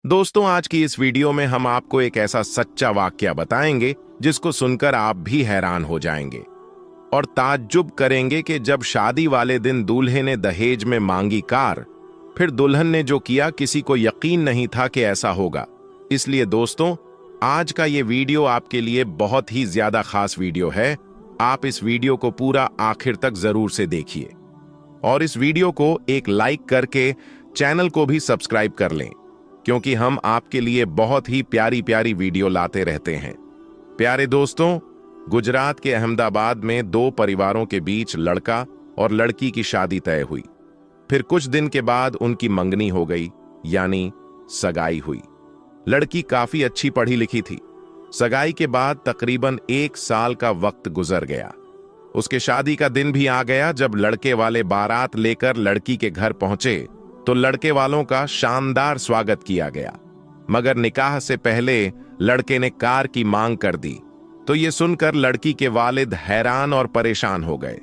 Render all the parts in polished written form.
दोस्तों, आज की इस वीडियो में हम आपको एक ऐसा सच्चा वाकया बताएंगे जिसको सुनकर आप भी हैरान हो जाएंगे और ताज्जुब करेंगे कि जब शादी वाले दिन दूल्हे ने दहेज में मांगी कार, फिर दुल्हन ने जो किया किसी को यकीन नहीं था कि ऐसा होगा। इसलिए दोस्तों, आज का ये वीडियो आपके लिए बहुत ही ज्यादा खास वीडियो है। आप इस वीडियो को पूरा आखिर तक जरूर से देखिए और इस वीडियो को एक लाइक करके चैनल को भी सब्सक्राइब कर लें, क्योंकि हम आपके लिए बहुत ही प्यारी प्यारी वीडियो लाते रहते हैं। प्यारे दोस्तों, गुजरात के अहमदाबाद में दो परिवारों के बीच लड़का और लड़की की शादी तय हुई। फिर कुछ दिन के बाद उनकी मंगनी हो गई, यानी सगाई हुई। लड़की काफी अच्छी पढ़ी लिखी थी। सगाई के बाद तकरीबन 1 साल का वक्त गुजर गया। उसके शादी का दिन भी आ गया। जब लड़के वाले बारात लेकर लड़की के घर पहुंचे तो लड़के वालों का शानदार स्वागत किया गया, मगर निकाह से पहले लड़के ने कार की मांग कर दी। तो ये सुनकर लड़की के वालिद हैरान और परेशान हो गए।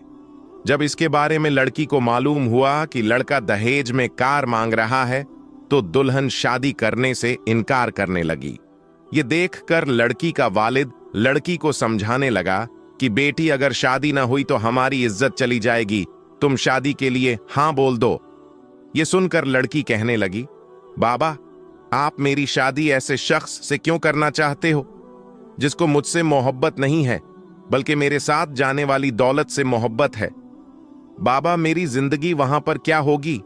जब इसके बारे में लड़की को मालूम हुआ कि लड़का दहेज में कार मांग रहा है, तो दुल्हन शादी करने से इनकार करने लगी। ये देखकर लड़की का वालिद लड़की को समझाने लगा कि बेटी, अगर शादी ना हुई तो हमारी इज्जत चली जाएगी, तुम शादी के लिए हां बोल दो। ये सुनकर लड़की कहने लगी, बाबा, आप मेरी शादी ऐसे शख्स से क्यों करना चाहते हो जिसको मुझसे मोहब्बत नहीं है, बल्कि मेरे साथ जाने वाली दौलत से मोहब्बत है। बाबा, मेरी जिंदगी वहां पर क्या होगी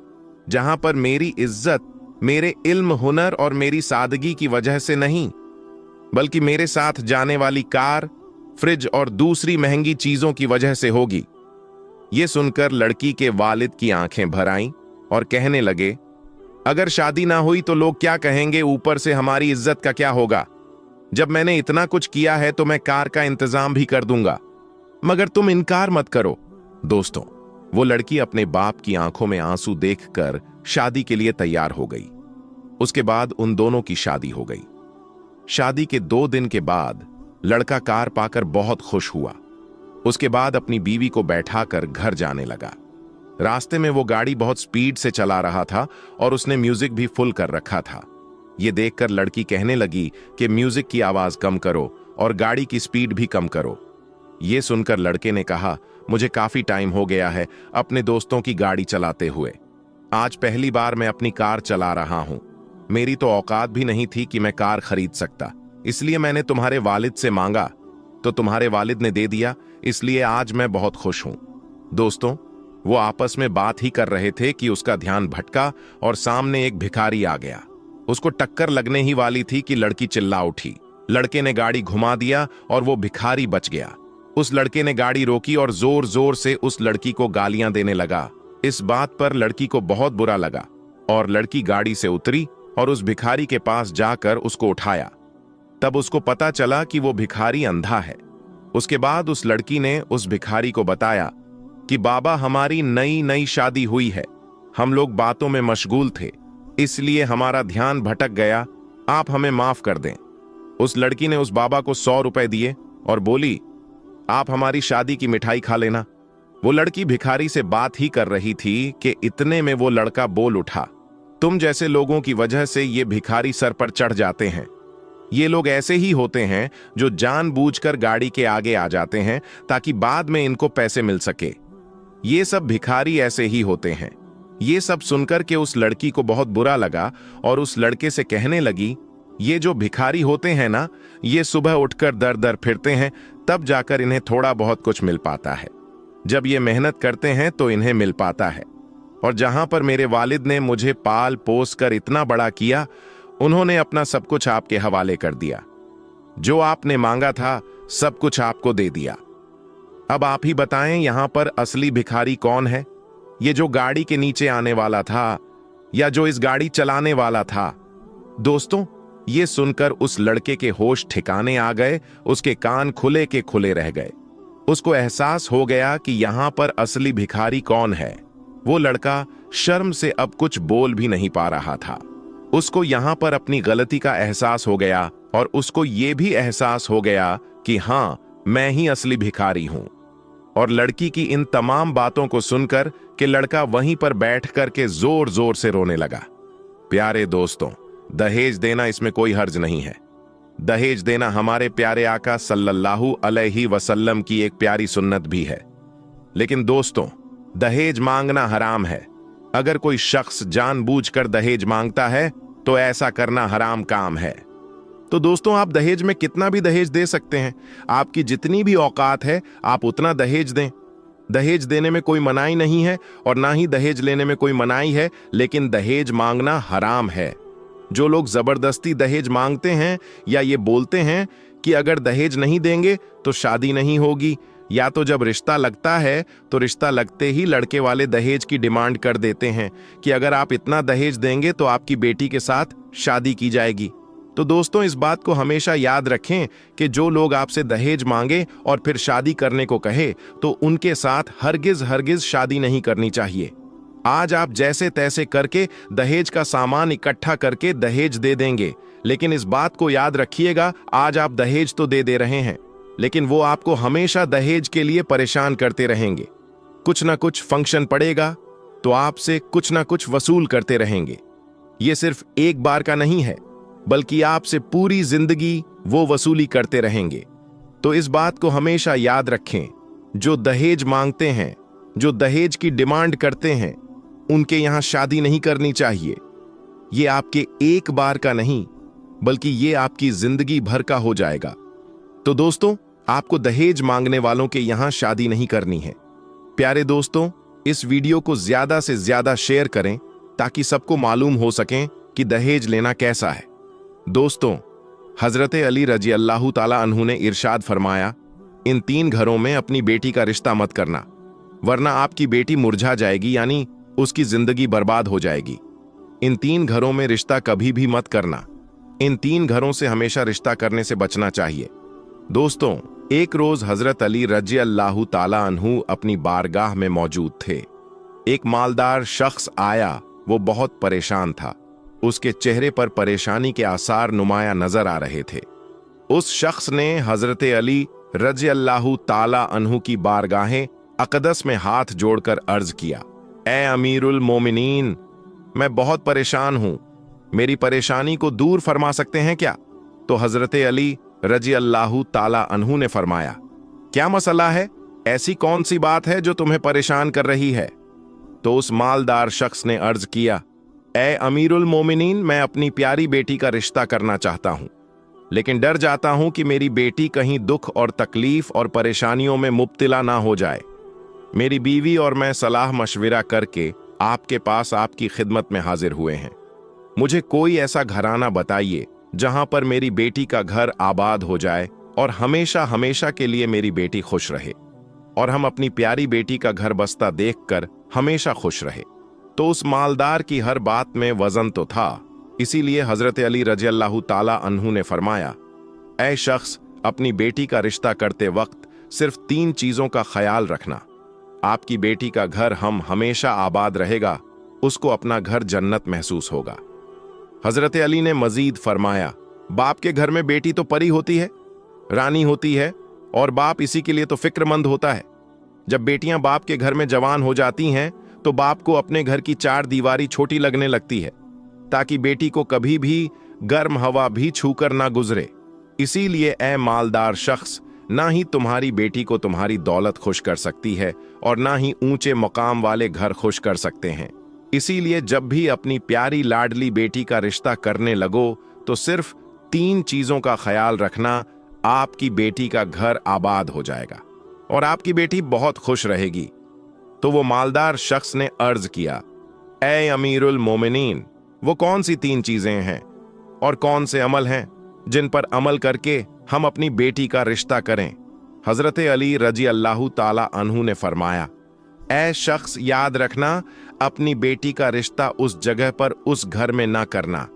जहां पर मेरी इज्जत मेरे इल्म, हुनर और मेरी सादगी की वजह से नहीं, बल्कि मेरे साथ जाने वाली कार, फ्रिज और दूसरी महंगी चीजों की वजह से होगी। यह सुनकर लड़की के वालिद की आंखें भर आईं और कहने लगे, अगर शादी ना हुई तो लोग क्या कहेंगे, ऊपर से हमारी इज्जत का क्या होगा। जब मैंने इतना कुछ किया है तो मैं कार का इंतजाम भी कर दूंगा, मगर तुम इनकार मत करो। दोस्तों, वो लड़की अपने बाप की आंखों में आंसू देखकर शादी के लिए तैयार हो गई। उसके बाद उन दोनों की शादी हो गई। शादी के 2 दिन के बाद लड़का कार पाकर बहुत खुश हुआ। उसके बाद अपनी बीवी को बैठाकर घर जाने लगा। रास्ते में वो गाड़ी बहुत स्पीड से चला रहा था और उसने म्यूजिक भी फुल कर रखा था। ये देखकर लड़की कहने लगी कि म्यूजिक की आवाज कम करो और गाड़ी की स्पीड भी कम करो। ये सुनकर लड़के ने कहा, मुझे काफी टाइम हो गया है अपने दोस्तों की गाड़ी चलाते हुए। आज पहली बार मैं अपनी कार चला रहा हूं। मेरी तो औकात भी नहीं थी कि मैं कार खरीद सकता, इसलिए मैंने तुम्हारे वालिद से मांगा तो तुम्हारे वालिद ने दे दिया, इसलिए आज मैं बहुत खुश हूं। दोस्तों, वो आपस में बात ही कर रहे थे कि उसका ध्यान भटका और सामने एक भिखारी आ गया। उसको टक्कर लगने ही वाली थी कि लड़की चिल्ला उठी। लड़के ने गाड़ी घुमा दिया और वो भिखारी बच गया। उस लड़के ने गाड़ी रोकी और जोर जोर से उस लड़की को गालियां देने लगा। इस बात पर लड़की को बहुत बुरा लगा और लड़की गाड़ी से उतरी और उस भिखारी के पास जाकर उसको उठाया। तब उसको पता चला कि वो भिखारी अंधा है। उसके बाद उस लड़की ने उस भिखारी को बताया कि बाबा, हमारी नई नई शादी हुई है, हम लोग बातों में मशगूल थे, इसलिए हमारा ध्यान भटक गया, आप हमें माफ कर दें। उस लड़की ने उस बाबा को 100 रुपए दिए और बोली, आप हमारी शादी की मिठाई खा लेना। वो लड़की भिखारी से बात ही कर रही थी कि इतने में वो लड़का बोल उठा, तुम जैसे लोगों की वजह से ये भिखारी सर पर चढ़ जाते हैं। ये लोग ऐसे ही होते हैं जो जानबूझकर गाड़ी के आगे आ जाते हैं ताकि बाद में इनको पैसे मिल सके। ये सब भिखारी ऐसे ही होते हैं। ये सब सुनकर के उस लड़की को बहुत बुरा लगा और उस लड़के से कहने लगी, ये जो भिखारी होते हैं ना, ये सुबह उठकर दर दर फिरते हैं, तब जाकर इन्हें थोड़ा बहुत कुछ मिल पाता है। जब ये मेहनत करते हैं तो इन्हें मिल पाता है। और जहां पर मेरे वालिद ने मुझे पाल पोस कर इतना बड़ा किया, उन्होंने अपना सब कुछ आपके हवाले कर दिया। जो आपने मांगा था सब कुछ आपको दे दिया। अब आप ही बताएं, यहां पर असली भिखारी कौन है? ये जो गाड़ी के नीचे आने वाला था या जो इस गाड़ी चलाने वाला था? दोस्तों, ये सुनकर उस लड़के के होश ठिकाने आ गए। उसके कान खुले के खुले रह गए। उसको एहसास हो गया कि यहां पर असली भिखारी कौन है। वो लड़का शर्म से अब कुछ बोल भी नहीं पा रहा था। उसको यहां पर अपनी गलती का एहसास हो गया और उसको ये भी एहसास हो गया कि हां, मैं ही असली भिखारी हूं। और लड़की की इन तमाम बातों को सुनकर कि लड़का वहीं पर बैठ कर के जोर जोर से रोने लगा। प्यारे दोस्तों, दहेज देना इसमें कोई हर्ज नहीं है। दहेज देना हमारे प्यारे आका सल्लल्लाहु अलैहि वसल्लम की एक प्यारी सुन्नत भी है। लेकिन दोस्तों, दहेज मांगना हराम है। अगर कोई शख्स जानबूझकर दहेज मांगता है तो ऐसा करना हराम काम है। तो दोस्तों, आप दहेज में कितना भी दहेज दे सकते हैं। आपकी जितनी भी औकात है आप उतना दहेज दें। दहेज देने में कोई मनाही नहीं है और ना ही दहेज लेने में कोई मनाही है, लेकिन दहेज मांगना हराम है। जो लोग जबरदस्ती दहेज मांगते हैं या ये बोलते हैं कि अगर दहेज नहीं देंगे तो शादी नहीं होगी, या तो जब रिश्ता लगता है तो रिश्ता लगते ही लड़के वाले दहेज की डिमांड कर देते हैं कि अगर आप इतना दहेज देंगे तो आपकी बेटी के साथ शादी की जाएगी। तो दोस्तों, इस बात को हमेशा याद रखें कि जो लोग आपसे दहेज मांगे और फिर शादी करने को कहे तो उनके साथ हरगिज हरगिज शादी नहीं करनी चाहिए। आज आप जैसे तैसे करके दहेज का सामान इकट्ठा करके दहेज दे देंगे, लेकिन इस बात को याद रखिएगा, आज आप दहेज तो दे रहे हैं, लेकिन वो आपको हमेशा दहेज के लिए परेशान करते रहेंगे। कुछ ना कुछ फंक्शन पड़ेगा तो आपसे कुछ ना कुछ वसूल करते रहेंगे। ये सिर्फ एक बार का नहीं है, बल्कि आपसे पूरी जिंदगी वो वसूली करते रहेंगे। तो इस बात को हमेशा याद रखें, जो दहेज मांगते हैं, जो दहेज की डिमांड करते हैं, उनके यहां शादी नहीं करनी चाहिए। ये आपके एक बार का नहीं, बल्कि ये आपकी जिंदगी भर का हो जाएगा। तो दोस्तों, आपको दहेज मांगने वालों के यहां शादी नहीं करनी है। प्यारे दोस्तों, इस वीडियो को ज्यादा से ज्यादा शेयर करें ताकि सबको मालूम हो सके कि दहेज लेना कैसा है। दोस्तों, हजरत अली रजी अल्लाह ताला अन्हु ने इरशाद फरमाया, इन 3 घरों में अपनी बेटी का रिश्ता मत करना, वरना आपकी बेटी मुरझा जाएगी, यानी उसकी जिंदगी बर्बाद हो जाएगी। इन 3 घरों में रिश्ता कभी भी मत करना। इन 3 घरों से हमेशा रिश्ता करने से बचना चाहिए। दोस्तों, एक रोज हजरत अली रजी अल्लाह ताला अन्हु अपनी बारगाह में मौजूद थे। एक मालदार शख्स आया। वो बहुत परेशान था। उसके चेहरे पर परेशानी के आसार नुमाया नजर आ रहे थे। उस शख्स ने हजरत अली रजी अल्लाह ताला अन्हु की बारगाहें अकदस में हाथ जोड़कर अर्ज किया, ए अमीरुल मोमिनीन, मैं बहुत परेशान हूं, मेरी परेशानी को दूर फरमा सकते हैं क्या? तो हजरत अली रजी अल्लाह ताला अन्हु ने फरमाया, क्या मसला है? ऐसी कौन सी बात है जो तुम्हें परेशान कर रही है? तो उस मालदार शख्स ने अर्ज किया, ए अमीरुल मोमिनीन, मैं अपनी प्यारी बेटी का रिश्ता करना चाहता हूं, लेकिन डर जाता हूं कि मेरी बेटी कहीं दुख और तकलीफ और परेशानियों में मुब्तला ना हो जाए। मेरी बीवी और मैं सलाह मशविरा करके आपके पास आपकी खिदमत में हाजिर हुए हैं। मुझे कोई ऐसा घराना बताइए जहां पर मेरी बेटी का घर आबाद हो जाए और हमेशा हमेशा के लिए मेरी बेटी खुश रहे और हम अपनी प्यारी बेटी का घर बसता देखकर हमेशा खुश रहे। तो उस मालदार की हर बात में वजन तो था, इसीलिए हजरत अली रजी अल्लाह ताला अन्हु ने फरमाया, ऐ शख्स, अपनी बेटी का रिश्ता करते वक्त सिर्फ 3 चीजों का ख्याल रखना। आपकी बेटी का घर हम हमेशा आबाद रहेगा, उसको अपना घर जन्नत महसूस होगा। हजरत अली ने मजीद फरमाया, बाप के घर में बेटी तो परी होती है, रानी होती है, और बाप इसी के लिए तो फिक्रमंद होता है। जब बेटियां बाप के घर में जवान हो जाती हैं तो बाप को अपने घर की 4 दीवारी छोटी लगने लगती है, ताकि बेटी को कभी भी गर्म हवा भी छूकर ना गुजरे। इसीलिए ए मालदार शख्स, ना ही तुम्हारी बेटी को तुम्हारी दौलत खुश कर सकती है और ना ही ऊंचे मकाम वाले घर खुश कर सकते हैं। इसीलिए जब भी अपनी प्यारी लाडली बेटी का रिश्ता करने लगो तो सिर्फ 3 चीजों का ख्याल रखना, आपकी बेटी का घर आबाद हो जाएगा और आपकी बेटी बहुत खुश रहेगी। तो वो मालदार शख्स ने अर्ज किया, ए अमीरुल मोमिनीन, वो कौन सी 3 चीजें हैं और कौन से अमल हैं जिन पर अमल करके हम अपनी बेटी का रिश्ता करें? हजरत अली रजी अल्लाह ताला अन्हु ने फरमाया, ऐ शख्स, याद रखना, अपनी बेटी का रिश्ता उस जगह पर उस घर में ना करना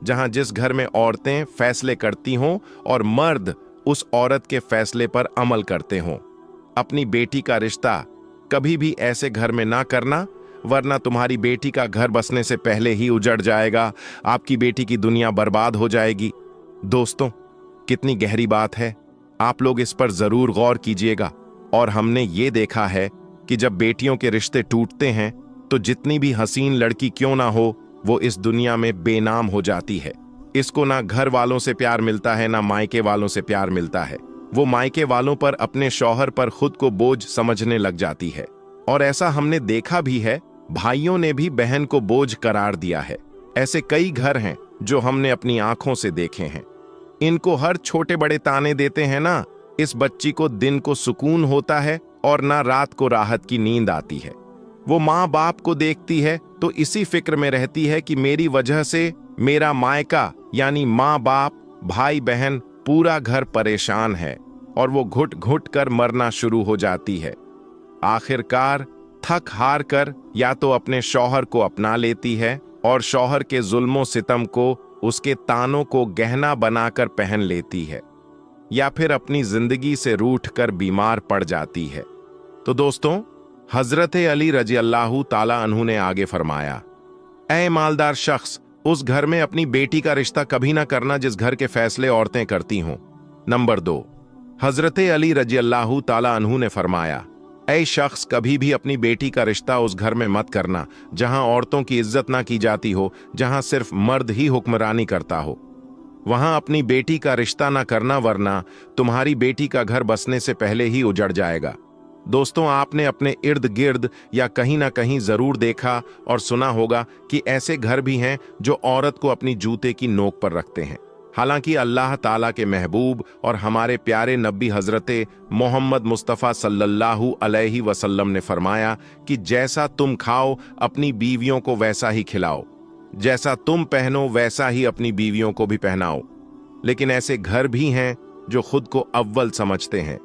जहां जिस घर में औरतें फैसले करती हों और मर्द उस औरत के फैसले पर अमल करते हों। अपनी बेटी का रिश्ता कभी भी ऐसे घर में ना करना, वरना तुम्हारी बेटी का घर बसने से पहले ही उजड़ जाएगा, आपकी बेटी की दुनिया बर्बाद हो जाएगी। दोस्तों, कितनी गहरी बात है, आप लोग इस पर जरूर गौर कीजिएगा और हमने ये देखा है कि जब बेटियों के रिश्ते टूटते हैं तो जितनी भी हसीन लड़की क्यों ना हो, वो इस दुनिया में बेनाम हो जाती है। इसको ना घर वालों से प्यार मिलता है, ना मायके वालों से प्यार मिलता है। वो मायके वालों पर, अपने शौहर पर खुद को बोझ समझने लग जाती है। और ऐसा हमने देखा भी है, भाइयों ने भी बहन को बोझ करार दिया है। ऐसे कई घर हैं जो हमने अपनी आंखों से देखे हैं। इनको हर छोटे बड़े ताने देते हैं ना, इस बच्ची को दिन को सुकून होता है और ना रात को राहत की नींद आती है। वो माँ बाप को देखती है तो इसी फिक्र में रहती है कि मेरी वजह से मेरा मायका यानी माँ बाप, भाई बहन, पूरा घर परेशान है, और वो घुट घुट कर मरना शुरू हो जाती है। आखिरकार थक हार कर या तो अपने शौहर को अपना लेती है और शौहर के जुल्मों सितम को, उसके तानों को गहना बनाकर पहन लेती है, या फिर अपनी जिंदगी से रूठ कर बीमार पड़ जाती है। तो दोस्तों, हजरत अली रजी अल्लाह ताला अन्हु ने आगे फरमाया, ऐ मालदार शख्स, उस घर में अपनी बेटी का रिश्ता कभी ना करना जिस घर के फैसले औरतें करती हों। नंबर 2, हजरत अली रजी अल्लाह ताला अन्हु ने फरमाया, ऐ शख्स, कभी भी अपनी बेटी का रिश्ता उस घर में मत करना जहां औरतों की इज्जत ना की जाती हो, जहां सिर्फ मर्द ही हुक्मरानी करता हो। वहां अपनी बेटी का रिश्ता ना करना, वरना तुम्हारी बेटी का घर बसने से पहले ही उजड़ जाएगा। दोस्तों, आपने अपने इर्द गिर्द या कहीं ना कहीं जरूर देखा और सुना होगा कि ऐसे घर भी हैं जो औरत को अपनी जूते की नोक पर रखते हैं। हालांकि अल्लाह ताला के महबूब और हमारे प्यारे नबी हजरत मोहम्मद मुस्तफ़ा सल्लल्लाहु अलैहि वसल्लम ने फरमाया कि जैसा तुम खाओ अपनी बीवियों को वैसा ही खिलाओ, जैसा तुम पहनो वैसा ही अपनी बीवियों को भी पहनाओ। लेकिन ऐसे घर भी हैं जो खुद को अव्वल समझते हैं,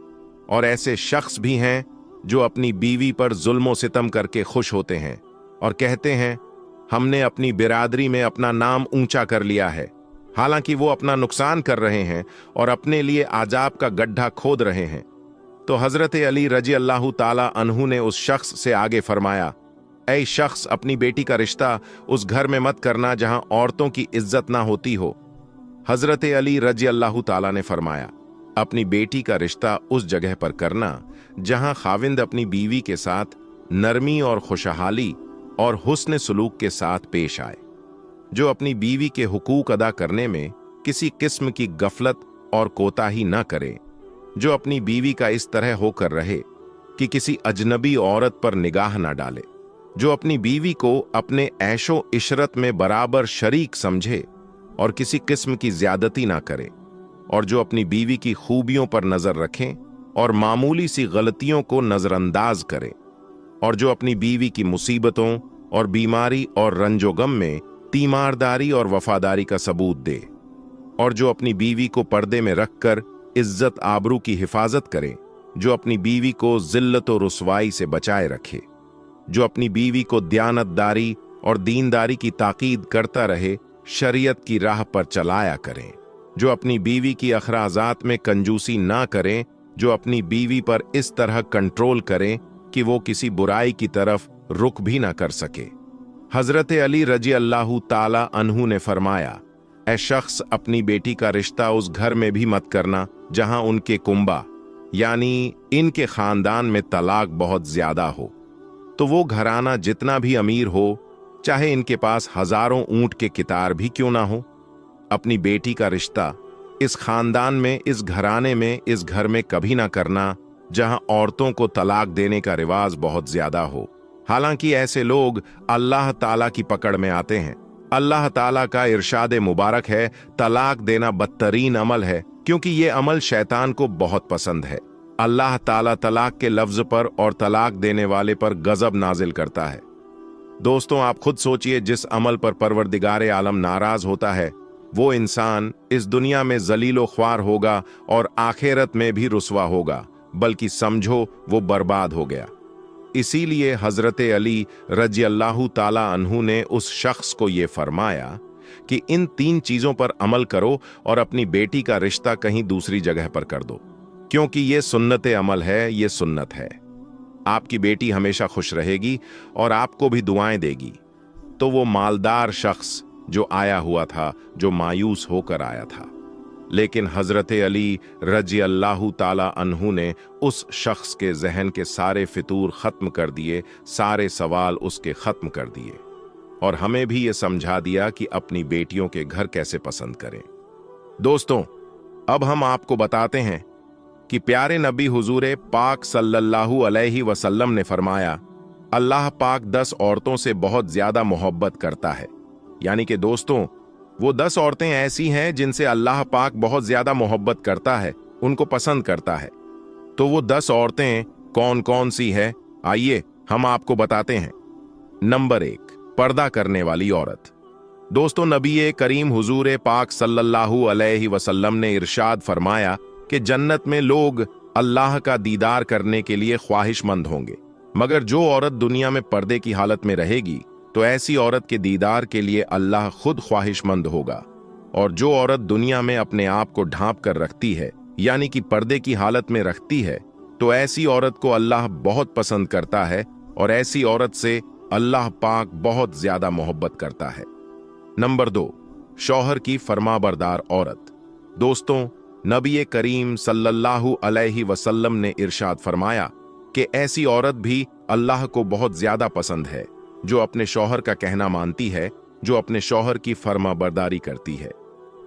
और ऐसे शख्स भी हैं जो अपनी बीवी पर जुल्म सितम करके खुश होते हैं और कहते हैं हमने अपनी बिरादरी में अपना नाम ऊंचा कर लिया है। हालांकि वो अपना नुकसान कर रहे हैं और अपने लिए आजाब का गड्ढा खोद रहे हैं। तो हजरत अली रजी अल्लाह ताला अन्हु ने उस शख्स से आगे फरमाया, ऐ शख्स, अपनी बेटी का रिश्ता उस घर में मत करना जहां औरतों की इज्जत ना होती हो। हजरत अली रजी अल्लाह ताला ने फरमाया, अपनी बेटी का रिश्ता उस जगह पर करना जहां खाविंद अपनी बीवी के साथ नरमी और खुशहाली और हुस्न सलूक के साथ पेश आए, जो अपनी बीवी के हुकूक अदा करने में किसी किस्म की गफलत और कोताही न करे, जो अपनी बीवी का इस तरह होकर रहे कि किसी अजनबी औरत पर निगाह न डाले, जो अपनी बीवी को अपने ऐशो इशरत में बराबर शरीक समझे और किसी किस्म की ज्यादती ना करे, और जो अपनी बीवी की खूबियों पर नजर रखें और मामूली सी गलतियों को नजरअंदाज करे, और जो अपनी बीवी की मुसीबतों और बीमारी और रंजोगम में तीमारदारी और वफादारी का सबूत दे, और जो अपनी बीवी को पर्दे में रखकर इज्जत आबरू की हिफाजत करे, जो अपनी बीवी को जिल्लत और रुसवाई से बचाए रखे, जो अपनी बीवी को दयानतदारी और दीनदारी की ताकीद करता रहे, शरीयत की राह पर चलाया करें, जो अपनी बीवी की अखराजात में कंजूसी ना करें, जो अपनी बीवी पर इस तरह कंट्रोल करें कि वो किसी बुराई की तरफ रुख भी ना कर सके। हजरत अली रजी अल्लाह ताला अन्हु ने फरमाया, ऐ शख्स, अपनी बेटी का रिश्ता उस घर में भी मत करना जहां उनके कुंबा यानी इनके खानदान में तलाक बहुत ज्यादा हो। तो वो घराना जितना भी अमीर हो, चाहे इनके पास हजारों ऊंट के कितार भी क्यों ना हो, अपनी बेटी का रिश्ता इस खानदान में, इस घराने में, इस घर में कभी ना करना जहां औरतों को तलाक देने का रिवाज बहुत ज्यादा हो। हालांकि ऐसे लोग अल्लाह ताला की पकड़ में आते हैं। अल्लाह ताला का इरशाद मुबारक है, तलाक देना बदतरीन अमल है, क्योंकि ये अमल शैतान को बहुत पसंद है। अल्लाह ताला तलाक के लफ्ज पर और तलाक देने वाले पर गजब नाजिल करता है। दोस्तों, आप खुद सोचिए, जिस अमल पर परवरदिगार आलम नाराज होता है, वो इंसान इस दुनिया में जलीलो ख्वार होगा और आखिरत में भी रुसवा होगा, बल्कि समझो वो बर्बाद हो गया। इसीलिए हजरत अली रजी अल्लाह ताला अन्हु ने उस शख्स को ये फरमाया कि इन 3 चीजों पर अमल करो और अपनी बेटी का रिश्ता कहीं दूसरी जगह पर कर दो, क्योंकि ये सुन्नत अमल है, ये सुन्नत है। आपकी बेटी हमेशा खुश रहेगी और आपको भी दुआएं देगी। तो वो मालदार शख्स जो आया हुआ था, जो मायूस होकर आया था, लेकिन हजरत अली रजी अल्लाह ताला अन्हु ने उस शख्स के जहन के सारे फितूर खत्म कर दिए, सारे सवाल उसके खत्म कर दिए और हमें भी ये समझा दिया कि अपनी बेटियों के घर कैसे पसंद करें। दोस्तों, अब हम आपको बताते हैं कि प्यारे नबी हुजूर पाक सल्लल्लाहु अलैहि वसल्लम ने फरमाया, अल्लाह पाक 10 औरतों से बहुत ज्यादा मोहब्बत करता है। यानी कि दोस्तों, वो 10 औरतें ऐसी हैं जिनसे अल्लाह पाक बहुत ज्यादा मोहब्बत करता है, उनको पसंद करता है। तो वो 10 औरतें कौन कौन सी है, आइए हम आपको बताते हैं। नंबर 1, पर्दा करने वाली औरत। दोस्तों, नबी करीम हुजूर पाक सल्लल्लाहु अलैहि वसल्लम ने इरशाद फरमाया कि जन्नत में लोग अल्लाह का दीदार करने के लिए ख्वाहिशमंद होंगे, मगर जो औरत दुनिया में पर्दे की हालत में रहेगी तो ऐसी औरत के दीदार के लिए अल्लाह खुद ख्वाहिशमंद होगा। और जो औरत दुनिया में अपने आप को ढांप कर रखती है, यानी कि पर्दे की हालत में रखती है, तो ऐसी औरत को अल्लाह बहुत पसंद करता है और ऐसी औरत से अल्लाह पाक बहुत ज्यादा मोहब्बत करता है। नंबर 2, शौहर की फरमाबरदार औरत। दोस्तों, नबी करीम सल्लल्लाहु अलैहि वसल्लम ने इरशाद फरमाया कि ऐसी औरत भी अल्लाह को बहुत ज्यादा पसंद है जो अपने शौहर का कहना मानती है, जो अपने शौहर की फरमाबरदारी करती है।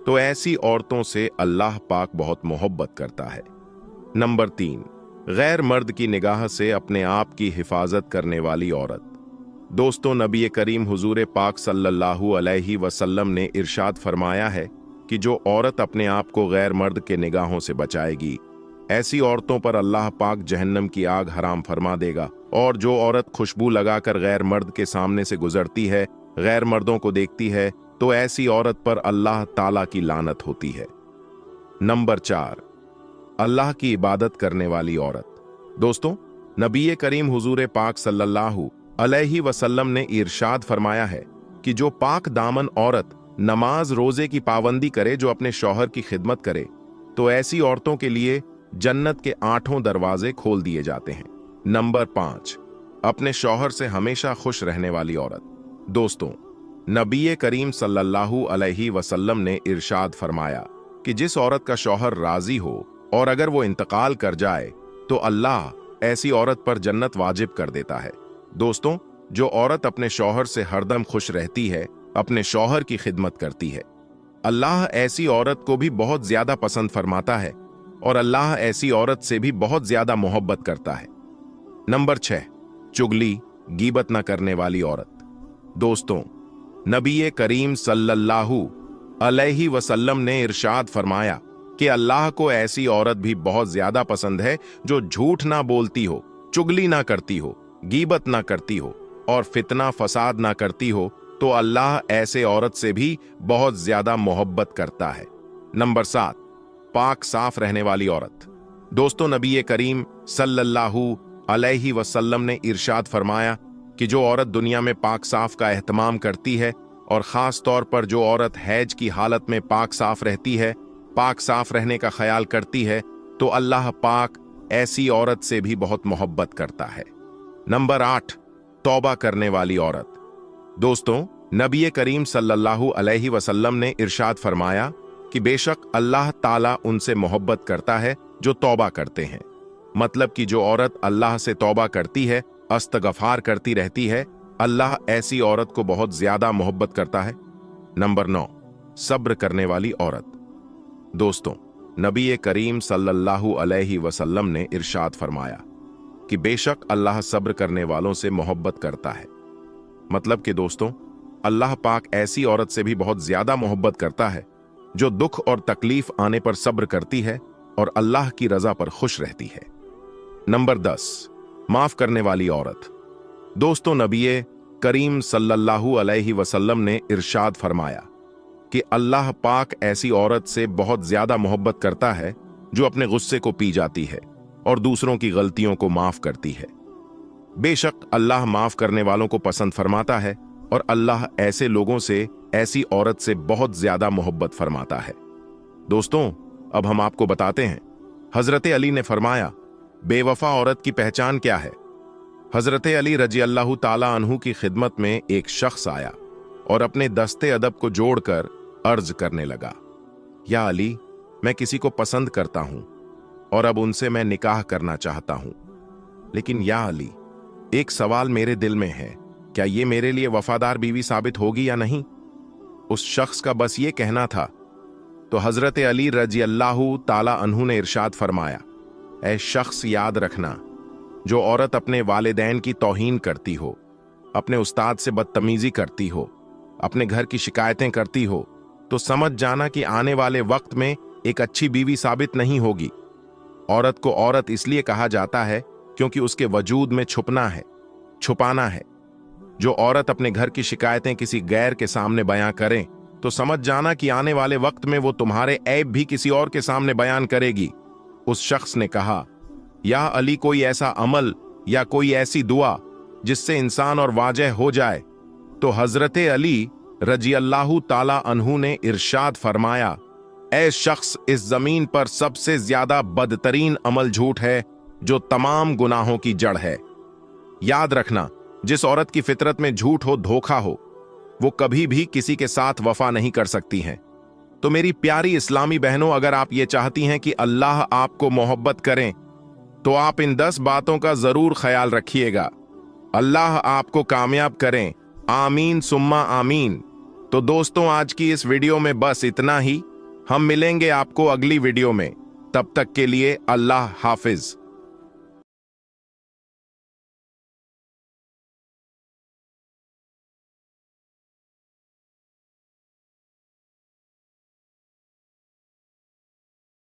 तो ऐसी औरतों से अल्लाह पाक बहुत मोहब्बत करता है। नंबर 3, गैर मर्द की निगाह से अपने आप की हिफाजत करने वाली औरत। दोस्तों, नबी करीम हुजूर पाक सल्लल्लाहु अलैहि वसल्लम ने इरशाद फरमाया है कि जो औरत अपने आप को गैर मर्द के निगाहों से बचाएगी, ऐसी औरतों पर अल्लाह पाक जहन्नम की आग हराम फरमा देगा। और जो औरत खुशबू लगाकर गैर मर्द के सामने से गुजरती है, गैर मर्दों को देखती है, तो ऐसी औरत पर अल्लाह ताला की लानत होती है। नंबर 4, अल्लाह की इबादत करने वाली औरत। दोस्तों, नबी करीम हुजूर पाक सल्लल्लाहु अलैहि वसल्लम ने इरशाद फरमाया है कि जो पाक दामन औरत नमाज रोजे की पाबंदी करे, जो अपने शौहर की खिदमत करे, तो ऐसी औरतों के लिए जन्नत के 8 दरवाजे खोल दिए जाते हैं। नंबर 5, अपने शौहर से हमेशा खुश रहने वाली औरत। दोस्तों, नबी करीम सल्लल्लाहु अलैहि वसल्लम ने इरशाद फरमाया कि जिस औरत का शौहर राजी हो और अगर वो इंतकाल कर जाए तो अल्लाह ऐसी औरत पर जन्नत वाजिब कर देता है। दोस्तों, जो औरत अपने शौहर से हरदम खुश रहती है, अपने शौहर की खिदमत करती है, अल्लाह ऐसी औरत को भी बहुत ज्यादा पसंद फरमाता है और अल्लाह ऐसी औरत से भी बहुत ज्यादा मोहब्बत करता है। नंबर 6, चुगली गीबत न करने वाली औरत। दोस्तों, नबी करीम सल्लल्लाहु अलैहि वसल्लम ने इरशाद फरमाया कि अल्लाह को ऐसी औरत भी बहुत ज्यादा पसंद है जो झूठ ना बोलती हो, चुगली ना करती हो, गीबत ना करती हो और फितना फसाद ना करती हो, तो अल्लाह ऐसे औरत से भी बहुत ज्यादा मोहब्बत करता है। नंबर 7, पाक साफ रहने वाली औरत। दोस्तों, नबी करीम सल्लल्लाहु अलैहि वसल्लम ने इरशाद फरमाया कि जो औरत दुनिया में पाक साफ का एहतमाम करती है और खास तौर पर जो औरत हैज की हालत में पाक साफ रहती है, पाक साफ रहने का ख्याल करती है, तो अल्लाह पाक ऐसी औरत से भी बहुत मोहब्बत करता है। नंबर 8, तौबा करने वाली औरत। दोस्तों, नबी करीम सल्लल्लाहु अलैहि वसल्लम ने इरशाद फरमाया कि बेशक अल्लाह ताला उनसे मोहब्बत करता है जो तौबा करते हैं। मतलब कि जो औरत अल्लाह से तौबा करती है, अस्तगफार करती रहती है, अल्लाह ऐसी औरत को बहुत ज्यादा मोहब्बत करता है। नंबर 9, सब्र करने वाली औरत। दोस्तों, नबी करीम सल्लल्लाहु अलैहि वसल्लम ने इरशाद फरमाया कि बेशक अल्लाह सब्र करने वालों से मोहब्बत करता है। मतलब कि दोस्तों, अल्लाह पाक ऐसी औरत से भी बहुत ज्यादा मोहब्बत करता है जो दुख और तकलीफ आने पर सब्र करती है और अल्लाह की रजा पर खुश रहती है। नंबर 10, माफ करने वाली औरत। दोस्तों, नबी करीम सल्लल्लाहु अलैहि वसल्लम ने इरशाद फरमाया कि अल्लाह पाक ऐसी औरत से बहुत ज्यादा मोहब्बत करता है जो अपने गुस्से को पी जाती है और दूसरों की गलतियों को माफ करती है। बेशक अल्लाह माफ करने वालों को पसंद फरमाता है और अल्लाह ऐसे लोगों से, ऐसी औरत से बहुत ज्यादा मोहब्बत फरमाता है। दोस्तों, अब हम आपको बताते हैं, हजरत अली ने फरमाया, बेवफा औरत की पहचान क्या है। हजरत अली रजी अल्लाह ताला अन्हु की खिदमत में एक शख्स आया और अपने दस्ते अदब को जोड़कर अर्ज करने लगा, या अली, मैं किसी को पसंद करता हूं और अब उनसे मैं निकाह करना चाहता हूं। लेकिन या अली, एक सवाल मेरे दिल में है, क्या ये मेरे लिए वफादार बीवी साबित होगी या नहीं? उस शख्स का बस ये कहना था। तो हजरत अली रजी अल्लाहु ताला अन्हु ने इरशाद फरमाया, ऐ शख्स, याद रखना, जो औरत अपने वालिदैन की तौहीन करती हो, अपने उस्ताद से बदतमीजी करती हो, अपने घर की शिकायतें करती हो, तो समझ जाना कि आने वाले वक्त में एक अच्छी बीवी साबित नहीं होगी। औरत को औरत इसलिए कहा जाता है क्योंकि उसके वजूद में छुपना है, छुपाना है। जो औरत अपने घर की शिकायतें किसी गैर के सामने बयां करें, तो समझ जाना कि आने वाले वक्त में वो तुम्हारे ऐब भी किसी और के सामने बयान करेगी। उस शख्स ने कहा, या अली, कोई ऐसा अमल या कोई ऐसी दुआ जिससे इंसान और वाजह हो जाए? तो हजरत अली रजी अल्लाहु ताला अन्हु ने इरशाद फरमाया, ऐ शख्स, इस जमीन पर सबसे ज्यादा बदतरीन अमल झूठ है जो तमाम गुनाहों की जड़ है। याद रखना, जिस औरत की फितरत में झूठ हो, धोखा हो, वो कभी भी किसी के साथ वफा नहीं कर सकती हैं। तो मेरी प्यारी इस्लामी बहनों, अगर आप ये चाहती हैं कि अल्लाह आपको मोहब्बत करें, तो आप इन 10 बातों का जरूर ख्याल रखिएगा। अल्लाह आपको कामयाब करें। आमीन सुम्मा आमीन। तो दोस्तों, आज की इस वीडियो में बस इतना ही। हम मिलेंगे आपको अगली वीडियो में। तब तक के लिए अल्लाह हाफिज।